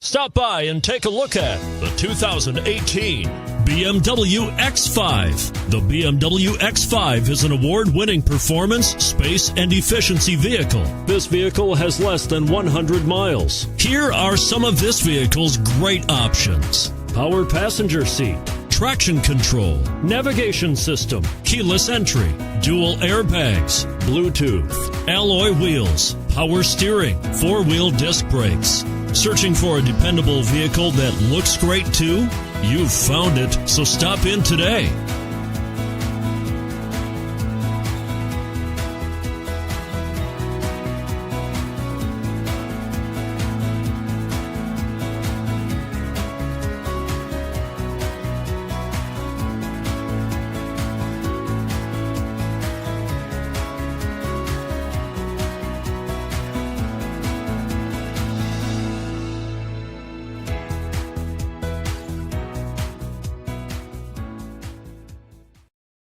Stop by and take a look at the 2018 BMW X5. The BMW X5 is an award-winning performance, space, and efficiency vehicle. This vehicle has less than 100 miles. Here are some of this vehicle's great options: power passenger seat, traction control, navigation system, keyless entry, dual airbags, Bluetooth, alloy wheels, power steering, four-wheel disc brakes. Searching for a dependable vehicle that looks great too? You've found it, so stop in today.